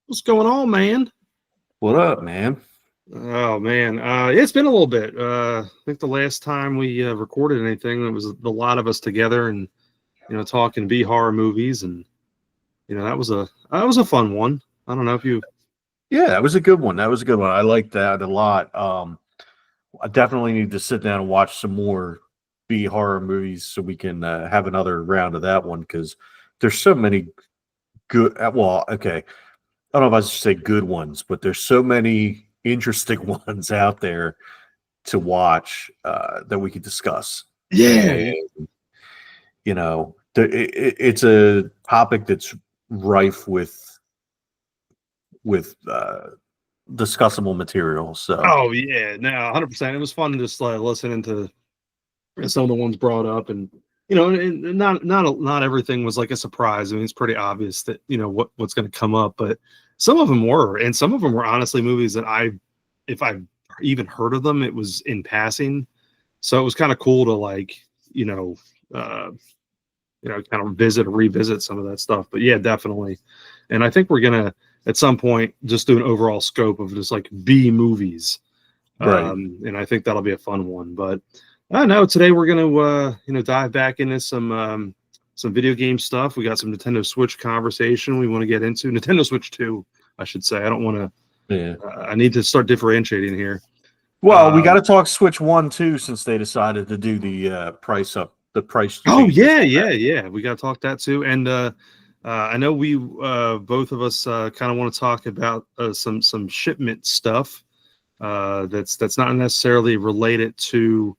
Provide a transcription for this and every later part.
What's going on, man? What up, man? Oh man, it's been a little bit. I think the last time we recorded anything, it was a lot of us together and talking B horror movies, and that was a fun one. I don't know if you. Yeah, that was a good one. That was a good one. I liked that a lot. I definitely need to sit down and watch some more B horror movies so we can have another round of that one because there's so many good. Well, okay, I don't know if I should say good ones, but there's so many interesting ones out there to watch that we could discuss. And Yeah. it's a topic that's rife with discussable material. So Oh yeah. No, 100%. It was fun just listening to some of the ones brought up, and and not everything was like a surprise. I mean, it's pretty obvious that what's going to come up, but some of them were, and some of them were honestly movies that if I even heard of them, it was in passing. So it was kind of cool to uh, kind of visit or revisit some of that stuff. But yeah, definitely. And I think we're gonna at some point just do an overall scope of just like B movies. right. And I think that'll be a fun one. But I don't know. Today we're gonna dive back into some video game stuff. We got some Nintendo Switch conversation we want to get into. Nintendo Switch 2, I should say. I don't want to. Yeah. I need to start differentiating here. Well, we got to talk Switch 1 too, since they decided to do the price up, the price. Oh yeah, changes. yeah. We got to talk that too. And I know we both of us kind of want to talk about some shipment stuff that's not necessarily related to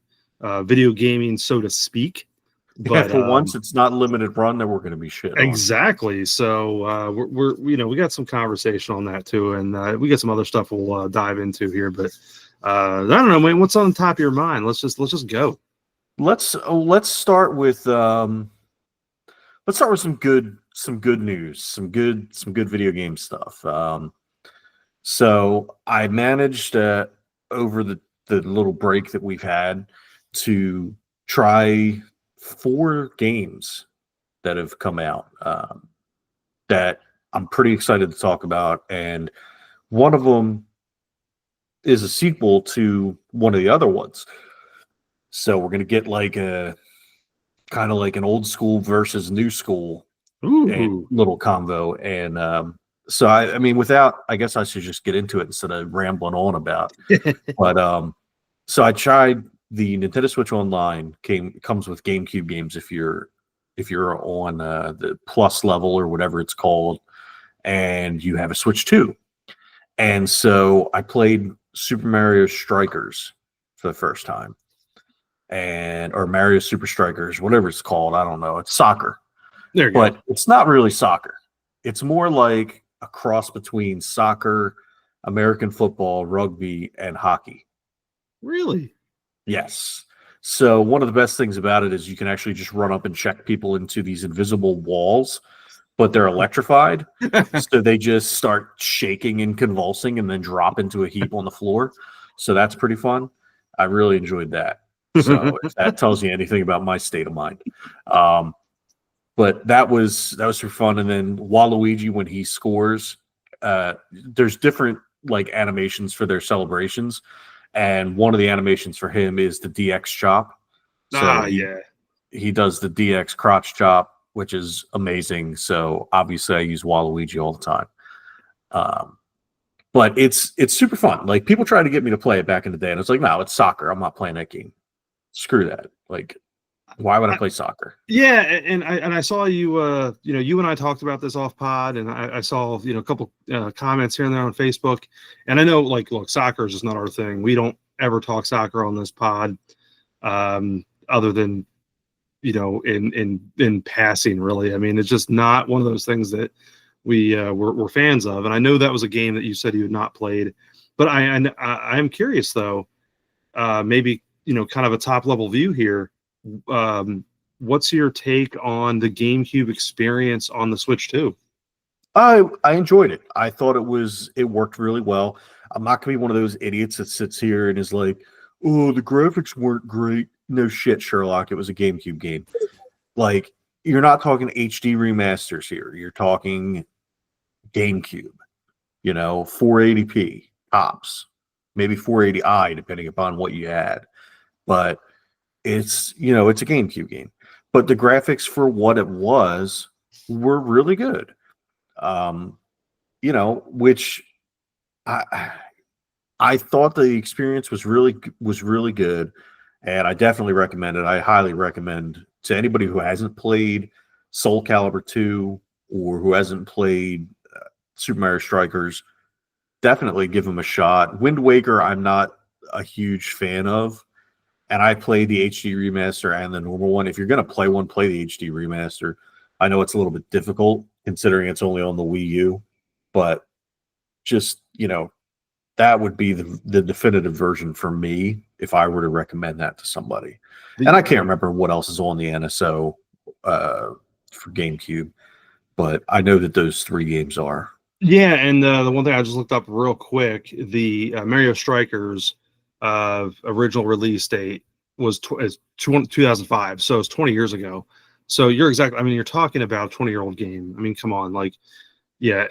video gaming, so to speak. Yeah, But for once, it's not limited run that we're going to be shit on. exactly. So we're we got some conversation on that too, and we got some other stuff we'll dive into here. But I don't know, man. What's on the top of your mind? Let's just go. Let's start with some good news, some good video game stuff. So I managed over the little break that we've had to try 4 games that have come out that I'm pretty excited to talk about, and one of them is a sequel to one of the other ones. So we're gonna get like a kind of like an old school versus new school Ooh. little combo. And so I mean, I guess I should just get into it instead of rambling on about. But so I tried the Nintendo Switch Online. Comes with GameCube games if you're on the Plus level or whatever it's called, and you have a Switch 2. And so I played Super Mario Strikers for the first time, or Mario Super Strikers, whatever it's called. I don't know. It's soccer. There you But go. it's not really soccer. It's more like a cross between soccer, American football, rugby, and hockey. Really? Yes. So one of the best things about it is you can actually just run up and check people into these invisible walls, but they're electrified. So they just start shaking and convulsing and then drop into a heap on the floor. So that's pretty fun. I really enjoyed that. So if that tells you anything about my state of mind. But that was for fun. And then Waluigi, when he scores, there's different like animations for their celebrations, and one of the animations for him is the DX chop. So he does the DX crotch chop, which is amazing. So obviously, I use Waluigi all the time. But it's super fun. Like, people tried to get me to play it back in the day, and it's like, no, it's soccer. I'm not playing that game. Screw that. Like, why would I play soccer? Yeah, and I saw you. You and I talked about this off pod, and I saw a couple comments here and there on Facebook. And I know, like, look, soccer is just not our thing. We don't ever talk soccer on this pod, other than in passing. Really, I mean, it's just not one of those things that we're fans of. And I know that was a game that you said you had not played, but I am curious though. Maybe kind of a top level view here. What's your take on the GameCube experience on the Switch 2? I enjoyed it. I thought it worked really well. I'm not gonna be one of those idiots that sits here and is like, "Oh, the graphics weren't great." No shit, Sherlock. It was a GameCube game. Like, you're not talking HD remasters here. You're talking GameCube. 480p tops, maybe 480i, depending upon what you add. But it's a GameCube game. But the graphics for what it was were really good. Which I thought the experience was really good, and I definitely recommend it. I highly recommend to anybody who hasn't played Soul Calibur 2 or who hasn't played Super Mario Strikers, definitely give them a shot. Wind Waker, I'm not a huge fan of, and I played the HD remaster and the normal one. If you're going to play one, play the HD remaster. I know it's a little bit difficult considering it's only on the Wii U, but just, that would be the definitive version for me if I were to recommend that to somebody. And I can't remember what else is on the NSO for GameCube, but I know that those 3 games are. Yeah, and the one thing I just looked up real quick, the Mario Strikers original release date was 2005, so it's 20 years ago. So you're talking about a 20-year-old game. I mean, come on, like, yeah,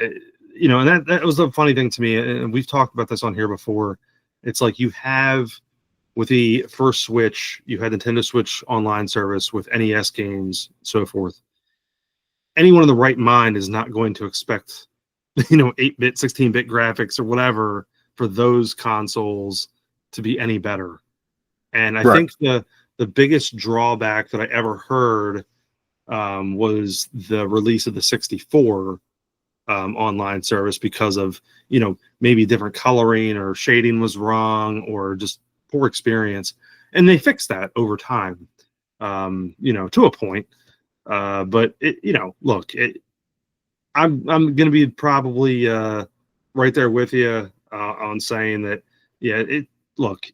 and that was the funny thing to me, and we've talked about this on here before. It's like you have, with the first Switch, you had Nintendo Switch Online service with NES games, so forth. Anyone in the right mind is not going to expect 8-bit, 16-bit graphics or whatever for those consoles to be any better. And I think the biggest drawback that I ever heard was the release of the 64 online service because of, maybe different coloring or shading was wrong or just poor experience. And they fixed that over time, to a point. But look, I'm going to be probably right there with you on saying that, look,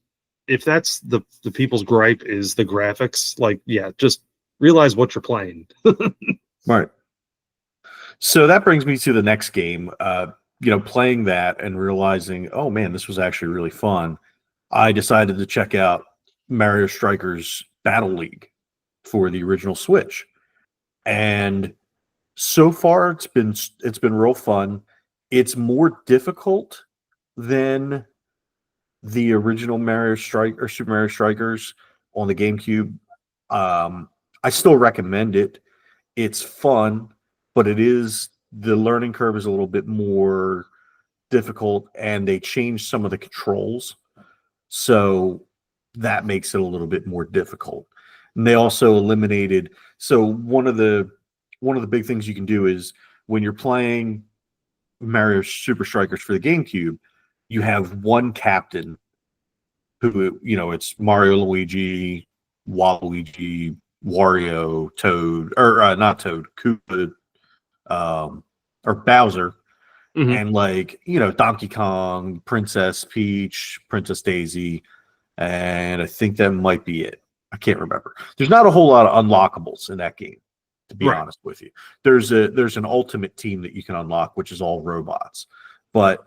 if that's the people's gripe is the graphics, like, just realize what you're playing. Right. So that brings me to the next game. Playing that and realizing, oh man, this was actually really fun. I decided to check out Mario Strikers Battle League for the original Switch. And so far it's been real fun. It's more difficult than the original Super Mario Strikers on the GameCube. I still recommend it. It's fun, but the learning curve is a little bit more difficult, and they changed some of the controls, so that makes it a little bit more difficult. And they also eliminated. So one of the big things you can do is when you're playing Mario Super Strikers for the GameCube, you have one captain who, it's Mario, Luigi, Waluigi, Wario, Toad, or not Toad, Koopa, or Bowser, and Donkey Kong, Princess Peach, Princess Daisy, and I think that might be it. I can't remember. There's not a whole lot of unlockables in that game, to be honest with you. There's an ultimate team that you can unlock, which is all robots. But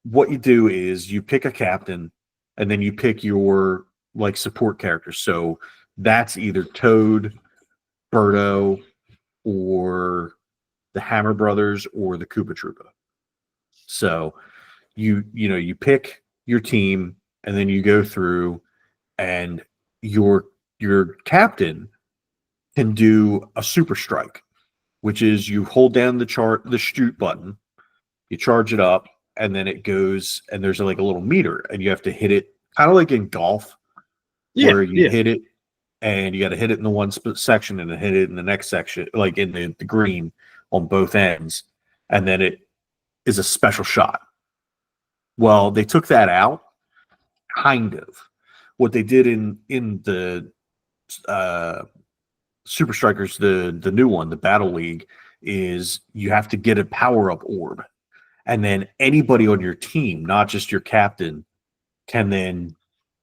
what you do is you pick a captain, and then you pick your support characters. So that's either Toad, Birdo, or the Hammer Brothers, or the Koopa Troopa. So you pick your team, and then you go through, and your captain can do a super strike, which is you hold down the shoot button, you charge it up, and then it goes, and there's a little meter, and you have to hit it kind of like in golf, where you hit it, and you got to hit it in the one section and then hit it in the next section, like in the green on both ends, and then it is a special shot. Well, they took that out, kind of. What they did in the Super Strikers, the new one, the Battle League, is you have to get a power-up orb, and then anybody on your team, not just your captain, can then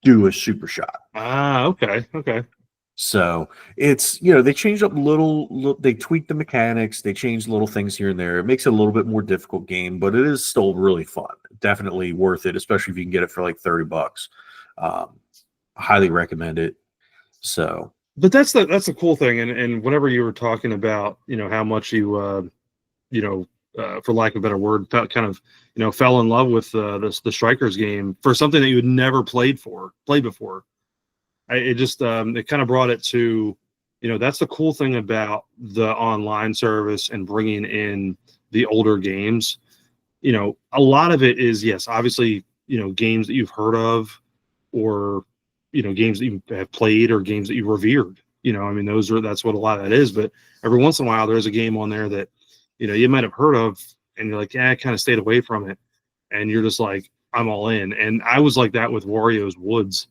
do a super shot. Okay. So it's, they changed up they tweaked the mechanics, they changed little things here and there. It makes it a little bit more difficult game, but it is still really fun. Definitely worth it, especially if you can get it for $30. Highly recommend it. So, but that's the cool thing. And whenever you were talking about, how much you for lack of a better word, kind of fell in love with the Strikers game for something that you had never played before. It just it kind of brought it to, that's the cool thing about the online service and bringing in the older games. A lot of it is, yes, obviously, games that you've heard of, or games that you have played, or games that you revered. I mean, that's what a lot of that is. But every once in a while, there's a game on there that you might have heard of, and you're like, yeah, I kind of stayed away from it, and you're just like, I'm all in. And I was like that with Wario's Woods,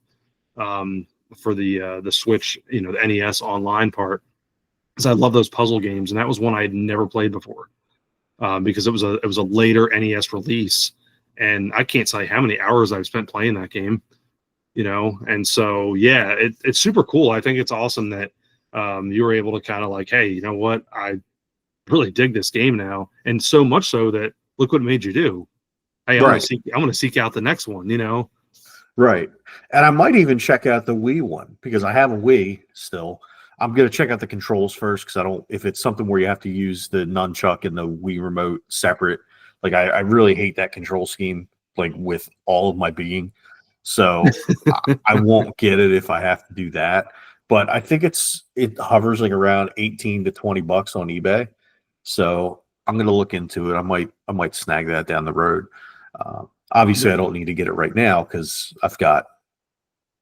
for the Switch, the NES online part, because I love those puzzle games, and that was one I had never played before, because it was a later NES release, and I can't tell you how many hours I've spent playing that game. And so, yeah, it's super cool. I think it's awesome that you were able to kind of like, hey, you know what? I really dig this game now. And so much so that look what it made you do. Hey, I'm going to seek out the next one, Right. And I might even check out the Wii one, because I have a Wii still. I'm going to check out the controls first, because if it's something where you have to use the nunchuck and the Wii remote separate, like I really hate that control scheme, like with all of my being. So I won't get it if I have to do that. But I think it hovers like around 18 to 20 bucks on eBay. So I'm going to look into it. I might snag that down the road. Obviously, I don't need to get it right now because I've got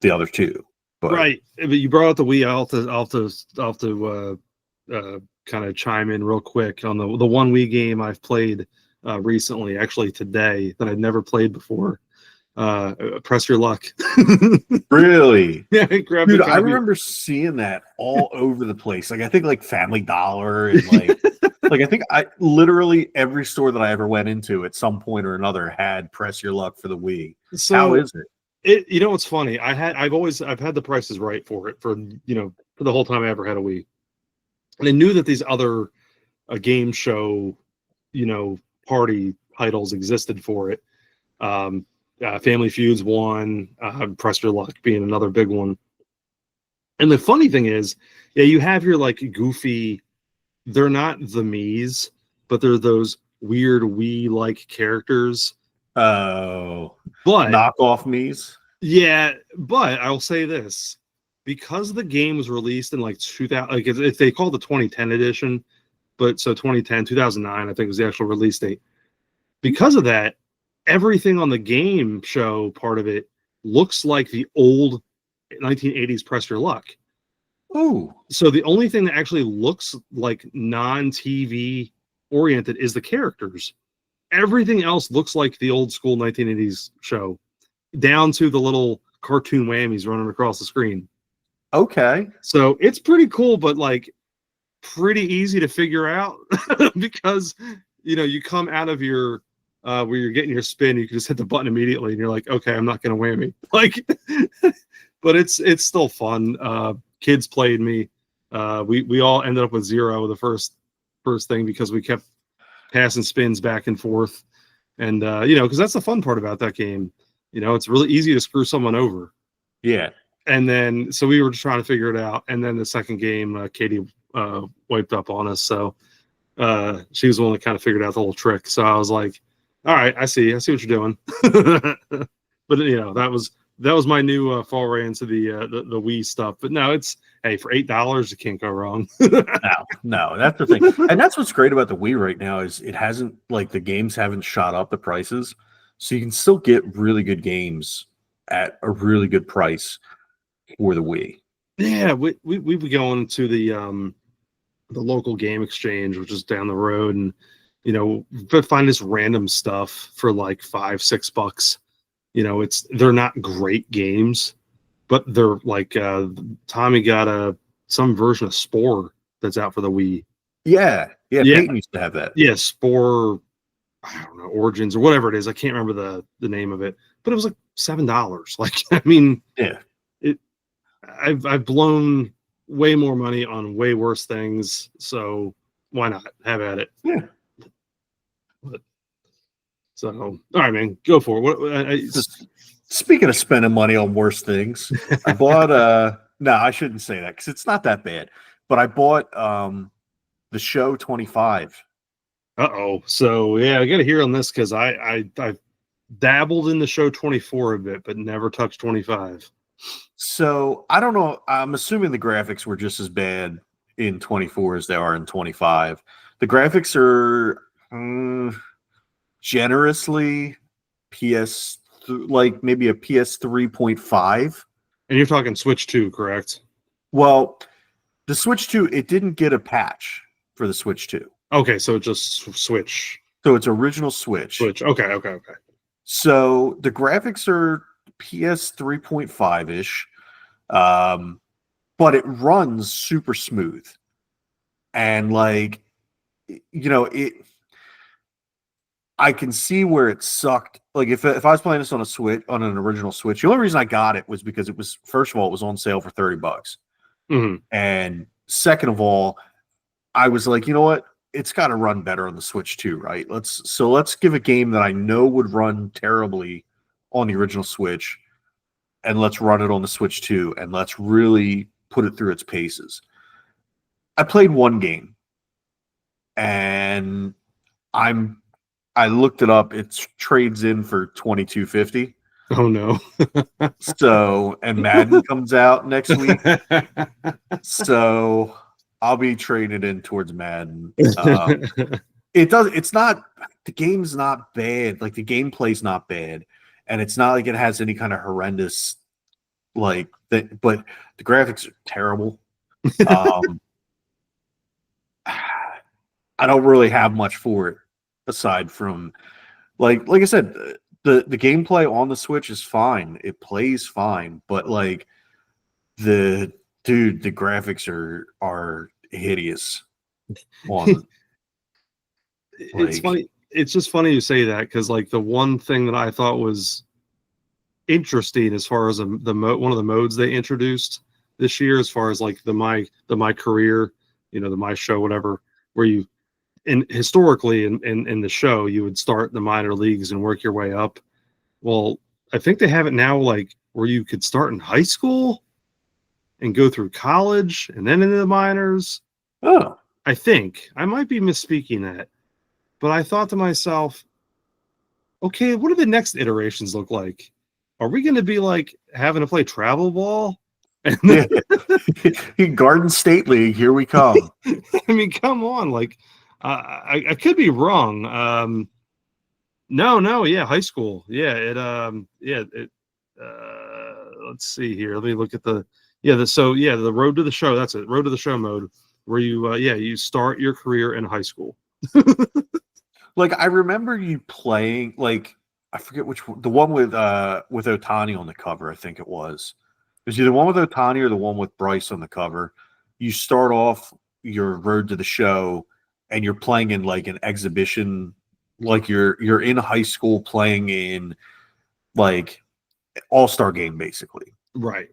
the other two. But. Right, but you brought up the Wii. I'll have to kind of chime in real quick on the one Wii game I've played recently, actually today, that I'd never played before. Press Your Luck. Really? Yeah, dude, I remember seeing that all over the place. Like I think like Family Dollar and like like I think literally every store that I ever went into at some point or another had Press Your Luck for the Wii. So, how is it? It's funny. I've had the prices right for it for the whole time I ever had a Wii, and I knew that these other game show party titles existed for it. Family Feud's one, Press Your Luck being another big one. And the funny thing is, yeah, you have your like goofy, they're not the Mii's, but they're those weird Wii-like characters. Oh, but knockoff Mii's? Yeah, but I'll say this, because the game was released in like 2000, like if they call it the 2010 edition, but so 2009, I think was the actual release date. Because of that, everything on the game show part of it looks like the old 1980s Press Your Luck. Oh, so the only thing that actually looks like non-TV oriented is the characters. Everything else looks like the old school 1980s show, down to the little cartoon whammies running across the screen. Okay. So it's pretty cool, but like pretty easy to figure out because you come out of your where you're getting your spin, you can just hit the button immediately and you're like, okay, I'm not gonna whammy. Like but it's still fun. Kids played me. We all ended up with 0 the first thing because we kept passing spins back and forth. And because that's the fun part about that game. It's really easy to screw someone over. Yeah. And then so we were just trying to figure it out. And then the second game, Katie wiped up on us. So she was the one that kind of figured out the whole trick. So I was like, all right, I see what you're doing. But that was my new foray into the Wii stuff. But no, it's for $8 you can't go wrong. No, that's the thing. And that's what's great about the Wii right now is it hasn't, like, the games haven't shot up the prices. So you can still get really good games at a really good price for the Wii. Yeah, we be going to the local game exchange, which is down the road, and find this random stuff for like $5-6. They're not great games, but they're like Tommy got some version of Spore that's out for the Wii. Yeah. Peyton used to have that. Yeah, Spore, I don't know, Origins or whatever it is. I can't remember the name of it, but it was like $7. Like, I mean, yeah, I've blown way more money on way worse things, so why not have at it? Yeah. So, all right, man, go for it. Speaking of spending money on worse things, I bought no, I shouldn't say that because it's not that bad. But I bought the Show 25 Uh-oh. So yeah, I got to hear on this because I dabbled in the show 24 a bit, but never touched 25. So I don't know. I'm assuming the graphics were just as bad in 24 as they are in 25. The graphics are generously like maybe a PS 3.5. And you're talking Switch 2, correct? Well, the Switch 2, it didn't get a patch for the Switch 2. Okay, so just Switch. So it's original Switch. Okay. So the graphics are PS 3.5-ish, but it runs super smooth. And like, I can see where it sucked. Like if I was playing this on a Switch, on an original Switch, the only reason I got it was because it was, first of all, it was on sale for $30. Mm-hmm. And second of all, I was like, you know what? It's got to run better on the Switch too, right? Let's give a game that I know would run terribly on the original Switch, and let's run it on the Switch too, and let's really put it through its paces. I played one game, and I looked it up. It trades in for $22.50. Oh no. So, and Madden comes out next week. So I'll be trading in towards Madden. It's not, the game's not bad. Like the gameplay's not bad. And it's not like it has any kind of horrendous, like, but the graphics are terrible. I don't really have much for it aside from, like I said, the gameplay on the Switch is fine. It plays fine, but like the graphics are hideous. It's funny. It's just funny you say that because like the one thing that I thought was interesting as far as one of the modes they introduced this year, as far as like the my career, the my show, whatever, where you historically in the show you would start the minor leagues and work your way up. Well, I think they have it now like where you could start in high school and go through college and then into the minors. Oh, I think I might be misspeaking that, but I thought to myself, okay, what do the next iterations look like? Are we going to be like having to play travel ball? Garden State League, here we come. I mean, come on, like I could be wrong. No, yeah, high school. Yeah, let's see here. Let me look at the road to the show. That's it. Road to the show mode where you start your career in high school. Like I remember you playing, like I forget which one, the one with Ohtani on the cover, I think it was. It was either one with Ohtani or the one with Bryce on the cover. You start off your road to the show and you're playing in like an exhibition, like you're in high school playing in like all-star game basically. Right.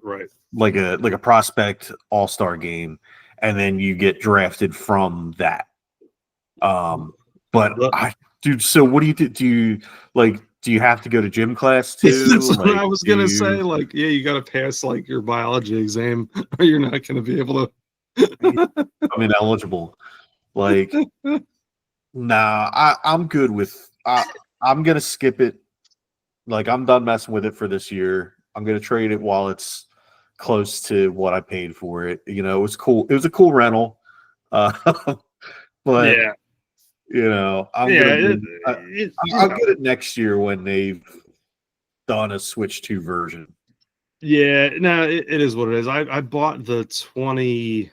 Like a prospect all-star game, and then you get drafted from that. But dude, so what do you do? Do you have to go to gym class too? That's what I was gonna say. Like, yeah, you got to pass like your biology exam, or you're not gonna be able to. I'm ineligible. Like, nah, I'm good with. I'm gonna skip it. Like, I'm done messing with it for this year. I'm gonna trade it while it's close to what I paid for it. It was cool. It was a cool rental. But yeah. I'll get it next year when they've done a Switch 2 version. Yeah, no, it is what it is. I bought the 20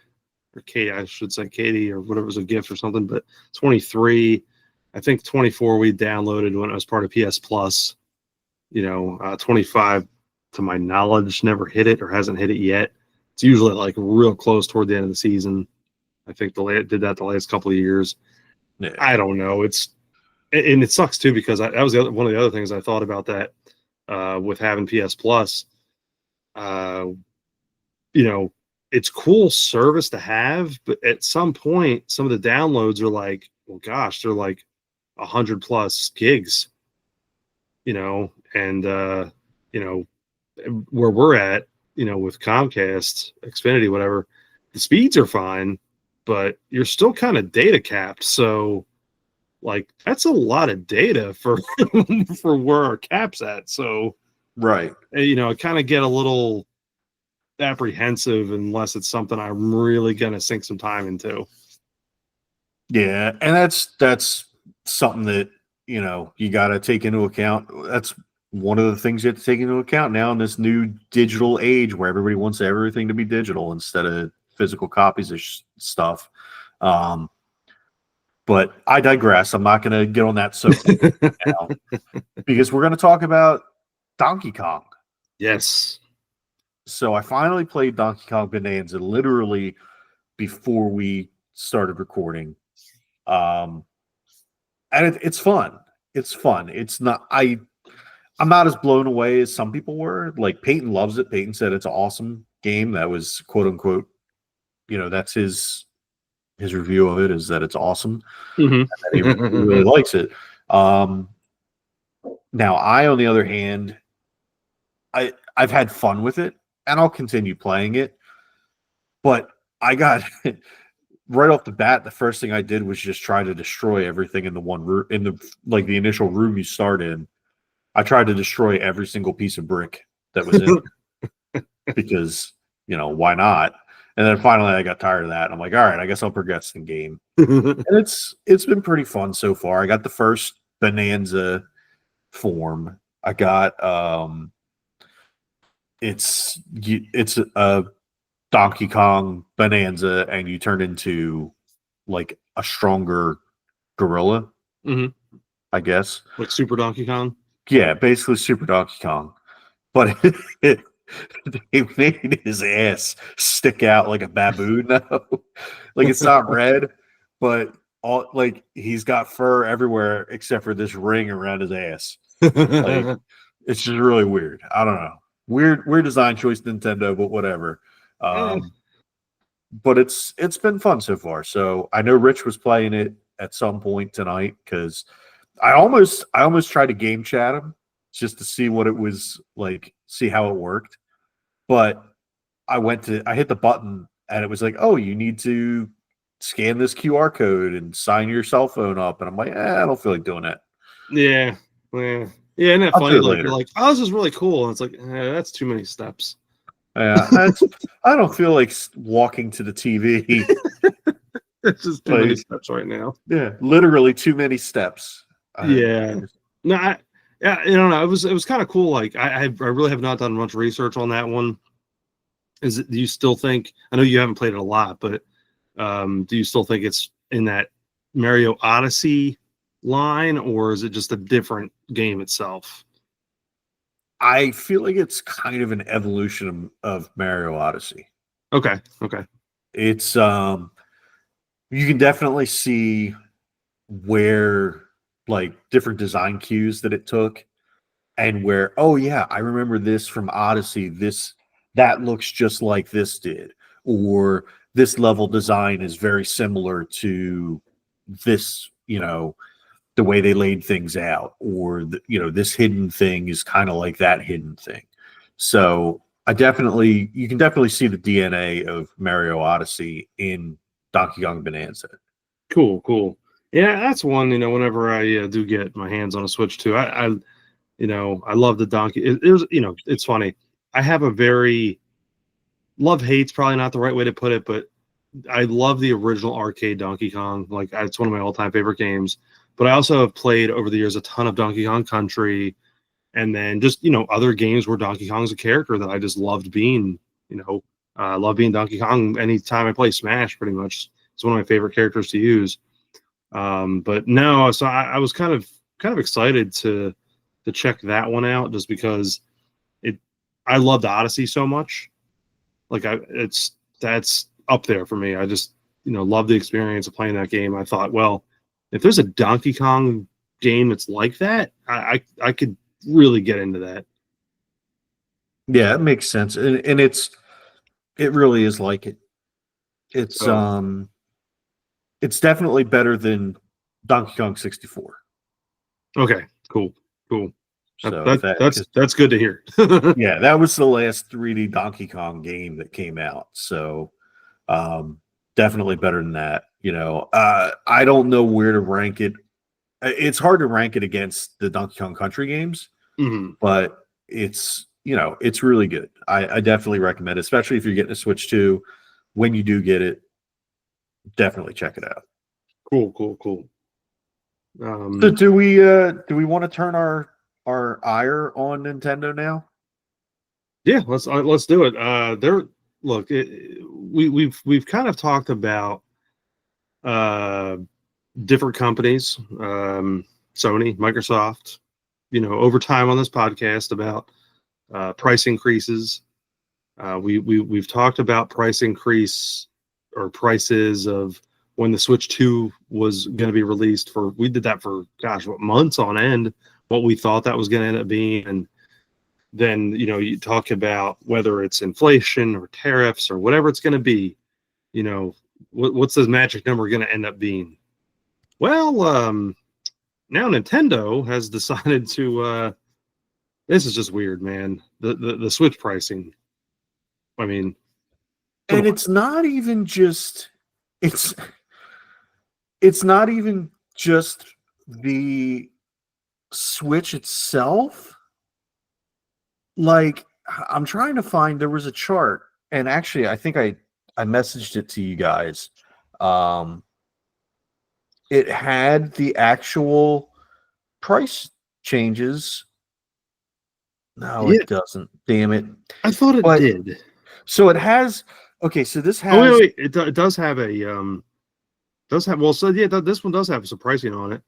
or Katie, I should say Katie or whatever, was a gift or something, but 23, I think 24 we downloaded when it was part of PS Plus. 25 to my knowledge never hit it or hasn't hit it yet. It's usually like real close toward the end of the season. I think did that the last couple of years. Yeah. I don't know. And it sucks too because that was one of the other things I thought about that with having PS Plus. It's cool service to have, but at some point, some of the downloads are like, well, gosh, they're like 100+ gigs. And where we're at, with Comcast, Xfinity, whatever, the speeds are fine, but you're still kind of data capped. So, like that's a lot of data for for where our cap's at. So Right. I kind of get a little apprehensive unless it's something I'm really gonna sink some time into. Yeah, and that's something that you got to take into account. That's one of the things you have to take into account now in this new digital age where everybody wants everything to be digital instead of physical copies of stuff. Um, but I digress. I'm not going to get on that soapbox now because we're going to talk about Donkey Kong. Yes. So I finally played Donkey Kong Bonanza literally before we started recording. And it's fun. It's fun. It's not. I'm not as blown away as some people were. Like Peyton loves it. Peyton said it's an awesome game. That was quote unquote. That's his review of it is that it's awesome. Mm-hmm. And that he really likes it. Now I, on the other hand, I've had fun with it, and I'll continue playing it. But I got right off the bat, the first thing I did was just try to destroy everything in the one room, in the initial room you start in. I tried to destroy every single piece of brick that was in there because, why not? And then finally I got tired of that. And I'm like, all right, I guess I'll progress the game. And it's been pretty fun so far. I got the first Bonanza form. I got it's a Donkey Kong Bonanza, and you turn into like a stronger gorilla, I guess. Like Super Donkey Kong? Yeah, basically Super Donkey Kong. But they made his ass stick out like a baboon now. Like it's not red, but he's got fur everywhere except for this ring around his ass. Like it's just really weird. I don't know. Weird design choice, Nintendo, but whatever. But it's been fun so far. So I know Rich was playing it at some point tonight because I almost tried to game chat him just to see what it was like, see how it worked. But I hit the button and it was like, oh, you need to scan this QR code and sign your cell phone up. And I'm like, I don't feel like doing that. Yeah. Isn't that I'll funny? do it Like later. you're like, oh, this is really cool. And it's like, that's too many steps. Yeah, I don't feel like walking to the TV. It's just too many steps right now. Yeah, literally too many steps. Yeah. No, I don't know. It was kind of cool. Like I really have not done much research on that one. Do you still think? I know you haven't played it a lot, but do you still think it's in that Mario Odyssey line, or is it just a different game itself? I feel like it's kind of an evolution of Mario Odyssey. Okay. It's you can definitely see where like different design cues that it took and where, oh yeah, I remember this from Odyssey. That looks just like this did, or this level design is very similar to this, the way they laid things out, or this hidden thing is kind of like that hidden thing. So you can definitely see the DNA of Mario Odyssey in Donkey Kong Bonanza. Cool. Yeah, that's one. Whenever I do get my hands on a Switch too, I love the Donkey. It was, it's funny. I have a very love hate's probably not the right way to put it, but I love the original arcade Donkey Kong. Like it's one of my all-time favorite games. But I also have played over the years a ton of Donkey Kong Country, and then just other games where Donkey Kong's a character that I just loved being. I love being Donkey Kong anytime I play Smash. Pretty much, it's one of my favorite characters to use. But no, so I was kind of excited to check that one out just because I loved Odyssey so much. Like that's up there for me. I just love the experience of playing that game. I thought, well, if there's a Donkey Kong game that's like that, I could really get into that. Yeah, it makes sense, and it really is like it. It's it's definitely better than Donkey Kong 64. Okay, cool. So That's good to hear. Yeah, that was the last 3D Donkey Kong game that came out. So definitely better than that. I don't know where to rank it It's hard to rank it against the Donkey Kong Country games, but it's it's really good. I definitely recommend it, especially if you're getting a Switch 2. When you do get it, definitely check it out. Cool. So do we want to turn our ire on Nintendo now? Yeah, let's do it. We've kind of talked about different companies, Sony, Microsoft, over time on this podcast about price increases. We've talked about price increase or prices of when the Switch 2 was going to be released. We did that for months on end, what we thought that was going to end up being. And then you talk about whether it's inflation or tariffs or whatever it's going to be. What's this magic number going to end up being? Well, now Nintendo has decided to this is just weird, man. The Switch pricing. I mean, and it's not even just it's not even just the Switch itself. Like, I'm trying to find, there was a chart, and actually I think I messaged it to you guys. It had the actual price changes. No, it doesn't. Damn it. I thought it did. So it has, okay, so this has... Oh, wait. It does have a... this one does have some pricing on it.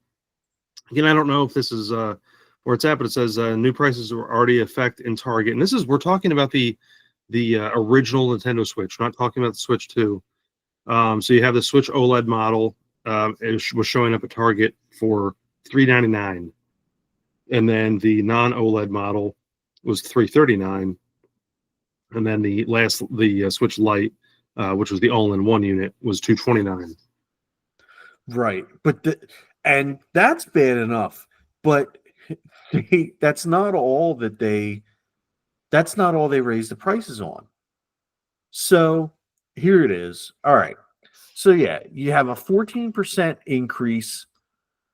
Again, I don't know if this is where it's at, but it says new prices are already effect in Target. And we're talking about the original Nintendo Switch. We're not talking about the Switch 2. So you have the Switch OLED model. It was showing up at Target for $399. And then the non-OLED model was $339. And then the Switch Lite, which was the all-in-one unit, was $229. Right, and that's bad enough. But that's not all they raised the prices on. So here it is. All right. So yeah, you have a 14% increase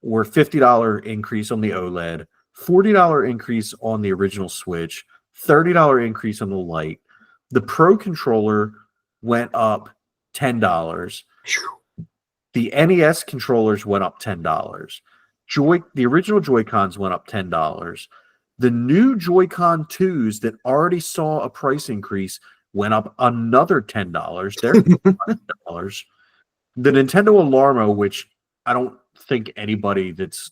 or $50 increase on the OLED, $40 increase on the original Switch, $30 increase on the Lite. The Pro controller went up $10. The NES controllers went up $10. The original Joy-Cons went up $10. The new Joy-Con 2s that already saw a price increase went up another $10. They're $5. The Nintendo Alarmo, which I don't think anybody that's,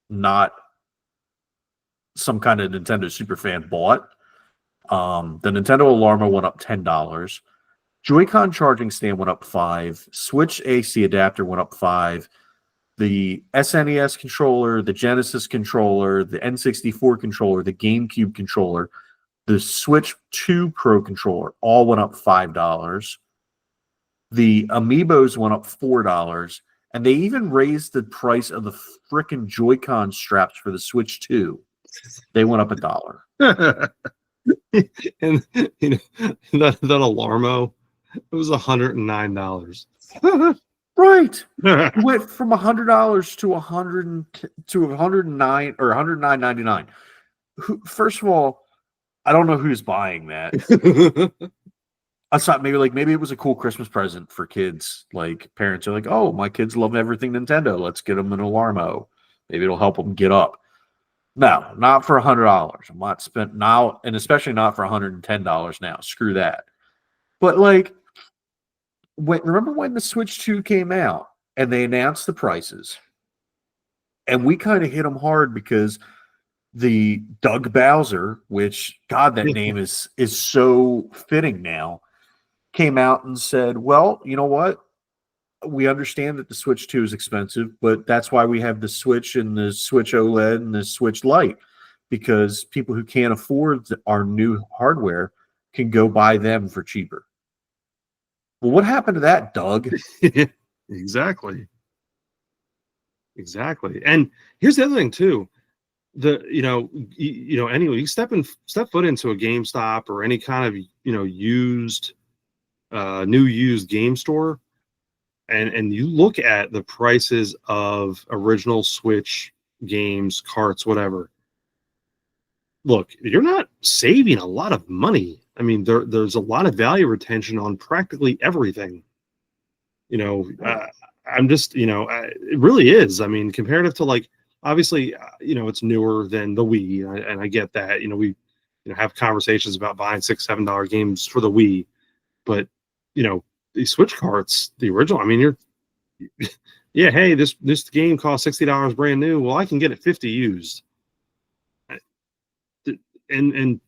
not some kind of Nintendo super fan bought. The Nintendo Alarmo went up $10. Joy-Con charging stand went up $5. Switch AC adapter went up $5. The SNES controller, the Genesis controller, the N64 controller, the GameCube controller, the Switch 2 Pro controller all went up $5. The Amiibos went up $4. And they even raised the price of the frickin' Joy-Con straps for the Switch 2. They went up $1. And that Alarmo, it was $109. Right. It went from $100 to $109 or $109.99. First of all, I don't know who's buying that. I thought maybe it was a cool Christmas present for kids. Like, parents are like, "Oh, my kids love everything Nintendo. Let's get them an Alarmo. Maybe it'll help them get up." No, not for $100. I'm not spent now, and especially not for $110 now. Screw that. But remember when the Switch 2 came out and they announced the prices, and we kind of hit them hard because the Doug Bowser, which God, that name is so fitting now, came out and said, "Well, you know what? We understand that the Switch 2 is expensive, but that's why we have the Switch and the Switch OLED and the Switch Lite, because people who can't afford our new hardware can go buy them for cheaper." Well, what happened to that, Doug? Exactly. And here's the other thing too. Anyway, you step foot into a GameStop or any kind of used new used game store, and you look at the prices of original Switch games, carts, whatever. Look, you're not saving a lot of money. I mean, there's a lot of value retention on practically everything. You know, I'm just, it really is. I mean, comparative to like, obviously, it's newer than the Wii, and I get that. We, have conversations about buying $6, $7 games for the Wii, but the Switch carts, the original. I mean, yeah, hey, this game costs $60 brand new. Well, I can get it 50 used, and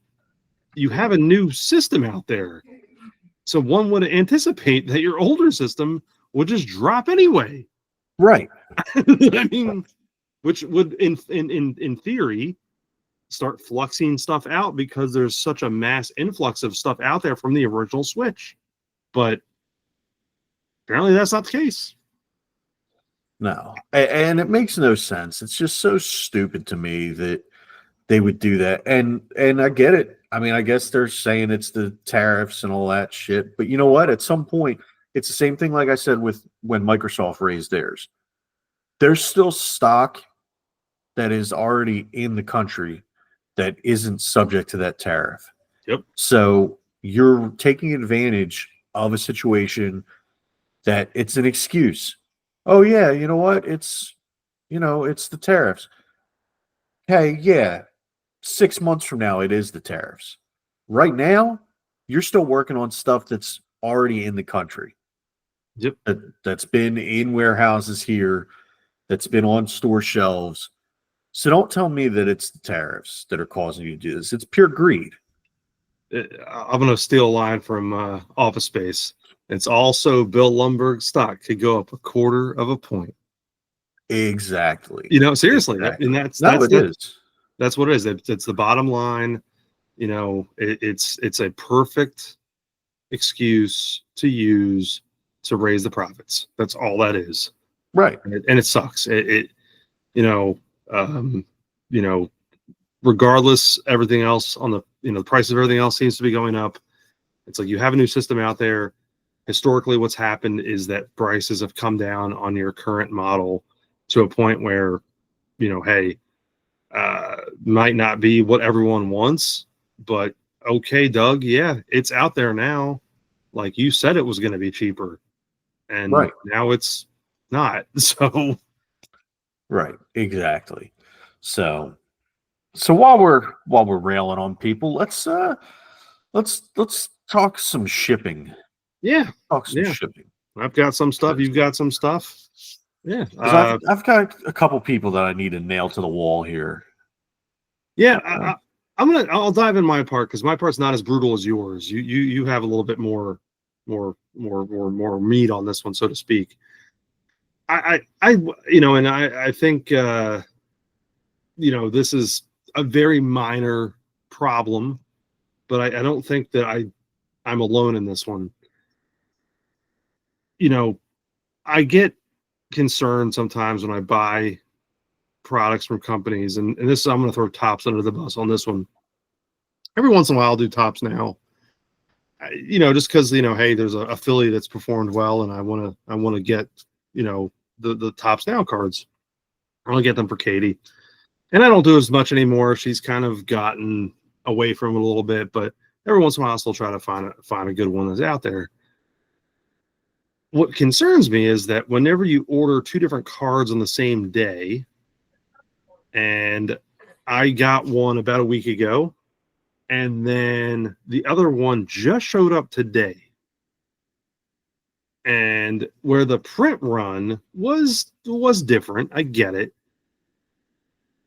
you have a new system out there, so one would anticipate that your older system would just drop anyway. Right. I mean, which would in theory start fluxing stuff out because there's such a mass influx of stuff out there from the original Switch. But apparently that's not the case. No. And it makes no sense. It's just so stupid to me that they would do that. And I get it. I mean, I guess they're saying it's the tariffs and all that shit. But you know what? At some point, it's the same thing like I said with when Microsoft raised theirs. There's still stock that is already in the country that isn't subject to that tariff. Yep. So you're taking advantage of a situation that it's an excuse. Oh yeah, you know what? It's the tariffs. Hey, yeah, 6 months from now it is the tariffs. Right now, you're still working on stuff that's already in the country. Yep. That's been in warehouses here, that's been on store shelves. So don't tell me that it's the tariffs that are causing you to do this. It's pure greed. I'm going to steal a line from Office Space. It's also Bill Lumberg's stock could go up 1/4 point. Exactly. Seriously. Exactly. And that's what it is. That's what it is. It's the bottom line. It's a perfect excuse to use to raise the profits. That's all that is. Right. And it sucks. Regardless, everything else on the price of everything else seems to be going up. It's like you have a new system out there. Historically, what's happened is that prices have come down on your current model to a point where, hey, might not be what everyone wants, but okay, Doug, yeah, it's out there now. Like you said, it was going to be cheaper, and right now it's not. So, right, exactly. So while we're railing on people, let's talk some shipping. Yeah, talk some shipping. I've got some stuff. You've got some stuff. Yeah, I've got a couple people that I need to nail to the wall here. Yeah, I'll dive in my part because my part's not as brutal as yours. You have a little bit more meat on this one, so to speak. I think this is a very minor problem, but I don't think that I'm alone in this one. I get concerned sometimes when I buy products from companies, and this I'm going to throw Tops under the bus on this one. Every once in a while, I'll do Tops now. Just because hey, there's a Philly that's performed well, and I want to get the Tops Now cards. I want to get them for Katie, and I don't do as much anymore. She's kind of gotten away from it a little bit, but every once in a while, I'll still try to find a good one that's out there. What concerns me is that whenever you order 2 different cards on the same day, and I got one about a week ago, and then the other one just showed up today. And where the print run was different, I get it.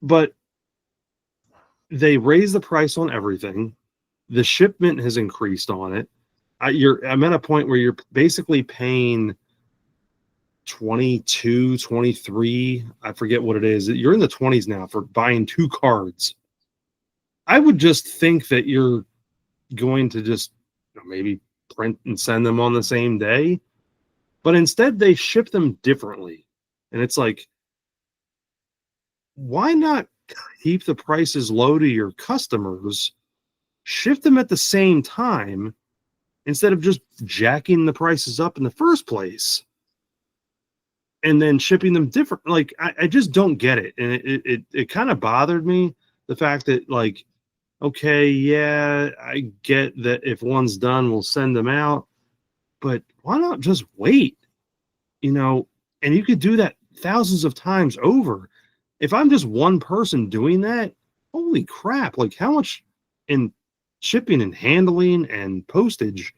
But they raised the price on everything. The shipment has increased on it. I'm at a point where you're basically paying 22, 23, I forget what it is. You're in the 20s now for buying 2 cards. I would just think that you're going to just maybe print and send them on the same day, but instead they ship them differently. And it's like, why not keep the prices low to your customers, ship them at the same time, instead of just jacking the prices up in the first place? and then shipping them different. Like I just don't get it, and it kind of bothered me, the fact that, like, okay, yeah, I get that if one's done, we'll send them out, but why not just wait? You know, and you could do that thousands of times over. If I'm just one person doing that, holy crap! Like, how much in shipping and handling and postage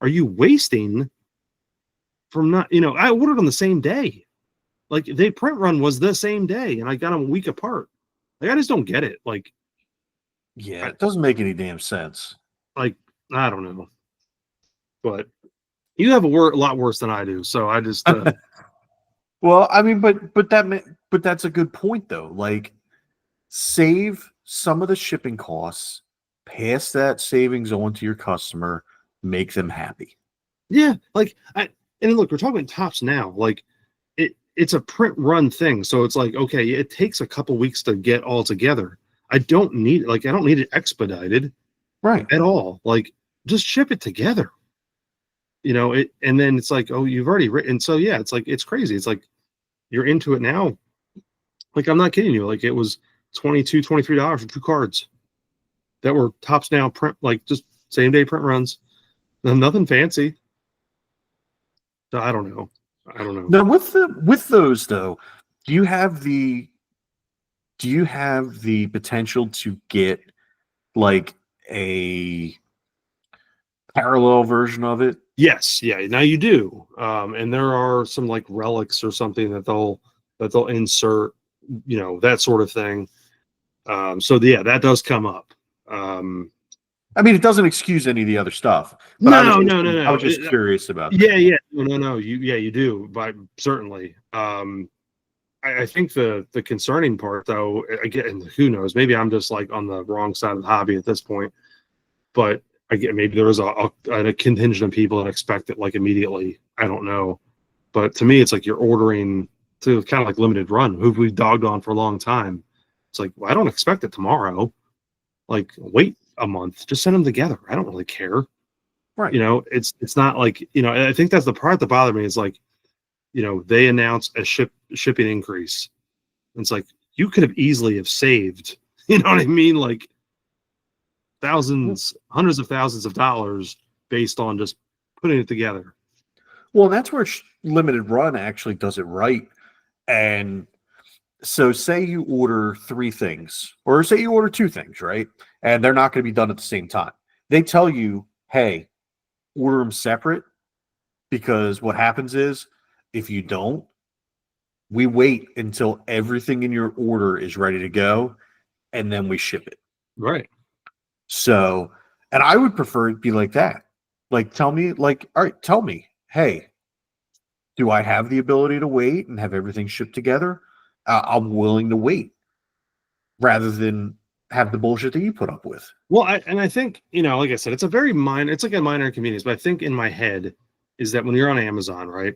are you wasting from not? You know, I ordered on the same day. Like, the print run was the same day, and I got them a week apart. Like, I just don't get it. Like, Yeah, it doesn't make any damn sense. like, I don't know. But you have a lot worse than I do, so I just Well, I mean, but that's a good point though. Like, save some of the shipping costs, pass that savings on to your customer, make them happy. yeah. Like, and look, we're talking tops now. Like, it's a print run thing, so it's like, okay, it takes a couple weeks to get all together. I don't need it expedited Right. at all. Like, just ship it together. You know it, and then it's like, oh, you've already written. So yeah, it's like, it's crazy. It's like you're into it now. Like, I'm not kidding you. Like, it was $23 for 2 cards that were tops now print, like just same day print runs. Nothing fancy. So I don't know. Now with those though, do you have the potential to get like a parallel version of it? Yes, yeah. Now you do, and there are some like relics or something that they'll insert, you know, that sort of thing. So yeah, that does come up. I mean, it doesn't excuse any of the other stuff. But No. I was just curious about that. Yeah. No. You do, but certainly. I think the concerning part, though, again, who knows? Maybe I'm just like on the wrong side of the hobby at this point. But again, maybe there is a contingent of people that expect it like immediately. I don't know. But to me, it's like you're ordering to kind of like limited run, who we've dogged on for a long time. It's like, well, I don't expect it tomorrow. Like, wait a month, just send them together. I don't really care. Right. You know, it's not like, you know, I think that's the part that bothered me, is like, you know, they announced a shipping increase. It's like, you could have easily have saved, you know what I mean? Like hundreds of thousands of dollars based on just putting it together. Well, that's where limited run actually does it right. And so say you order 3 things, or say you order 2 things, right? And they're not going to be done at the same time. They tell you, hey, order them separate, because what happens is, if you don't, we wait until everything in your order is ready to go, and then we ship it. Right. So, and I would prefer it be like that. Like, tell me, hey, do I have the ability to wait and have everything shipped together? I'm willing to wait, rather than have the bullshit that you put up with. Well, I think, you know, like I said, it's like a minor inconvenience, but I think in my head is that when you're on Amazon, right,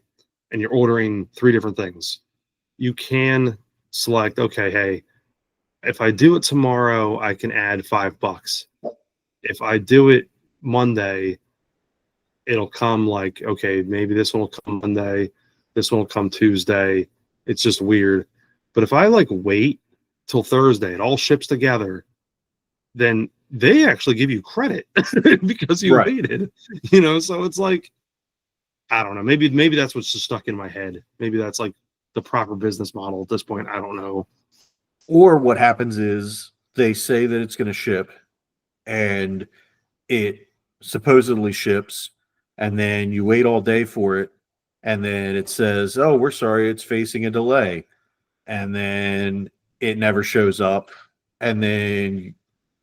and you're ordering 3 different things, you can select, okay, hey, if I do it tomorrow, I can add $5. If I do it Monday, it'll come like, okay, maybe this one will come Monday, this one will come Tuesday. It's just weird. But if I like wait till Thursday, it all ships together, then they actually give you credit because you waited, you know? So it's like, I don't know. Maybe that's what's just stuck in my head. Maybe that's like the proper business model at this point. I don't know. Or what happens is they say that it's going to ship, and it supposedly ships, and then you wait all day for it, and then it says, oh, we're sorry, it's facing a delay. And then it never shows up. And then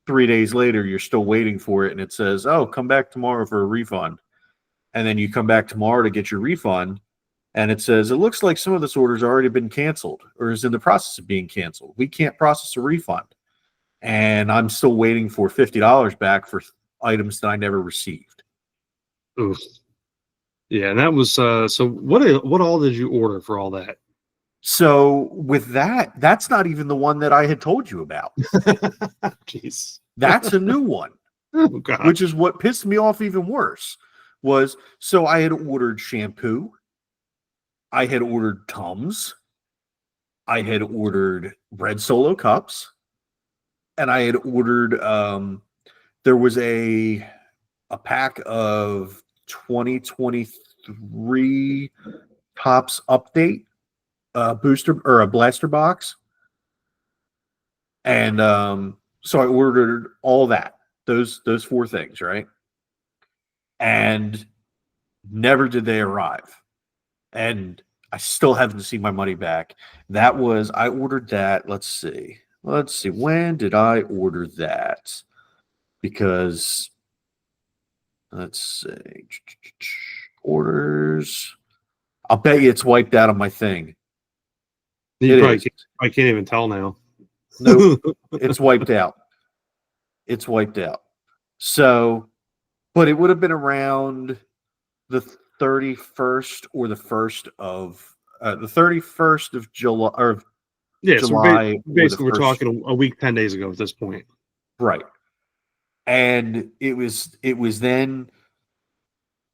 3 days later, you're still waiting for it, and it says, oh, come back tomorrow for a refund. And then you come back tomorrow to get your refund, and it says, it looks like some of this order's already been canceled or is in the process of being canceled. We can't process a refund. And I'm still waiting for $50 back for items that I never received. Oof. Yeah, and that was so what all did you order for all that? So with that, that's not even the one that I had told you about. Jeez. That's a new one. Oh, God. Which is what pissed me off even worse. So I had ordered shampoo, I had ordered Tums. I had ordered Red Solo cups, and I had ordered. There was a pack of 2023 Tops update booster or a blaster box, and so I ordered all that. Those 4 things, right? And never did they arrive. And I still haven't seen my money back. That was, I ordered that. Let's see. When did I order that? Because let's see. Orders. I'll bet you it's wiped out on my thing. You probably I can't even tell now. Nope. It's wiped out. It's wiped out. So, but it would have been around the 31st or the 1st of the 31st of July or July. So basically we're talking a week, 10 days ago at this point. Right. And it was then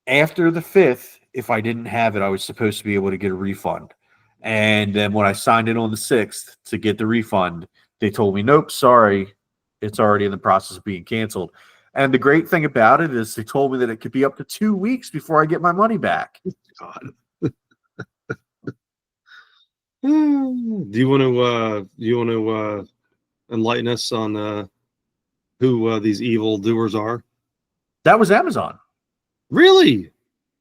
after the 5th, if I didn't have it, I was supposed to be able to get a refund. And then when I signed in on the 6th to get the refund, they told me, nope, sorry, it's already in the process of being canceled. And the great thing about it is they told me that it could be up to 2 weeks before I get my money back. God. Do you want to enlighten us on who these evil doers are? That was Amazon. Really?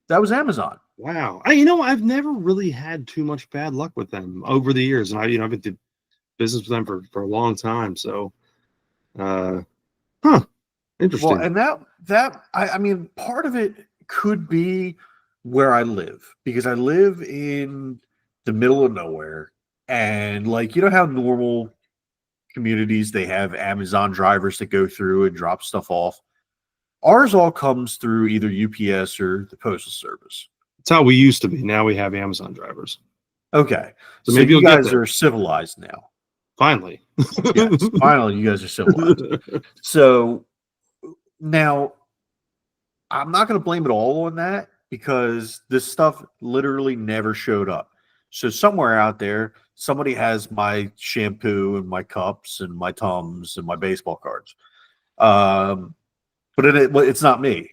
That was Amazon. Wow. I've never really had too much bad luck with them over the years, and I've been doing business with them for a long time. So, interesting. Well, and that I mean, part of it could be where I live, because I live in the middle of nowhere, and like, you know how normal communities, they have Amazon drivers that go through and drop stuff off. Ours all comes through either UPS or the Postal Service. That's how we used to be. Now we have Amazon drivers. Okay. So maybe you guys are civilized now. Finally. Yes, finally, you guys are civilized. So now I'm not going to blame it all on that, because this stuff literally never showed up. So somewhere out there, somebody has my shampoo and my cups and my Tums and my baseball cards. But it's not me.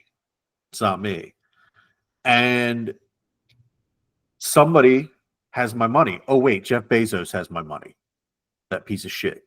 It's not me. And somebody has my money. Oh, wait, Jeff Bezos has my money. That piece of shit.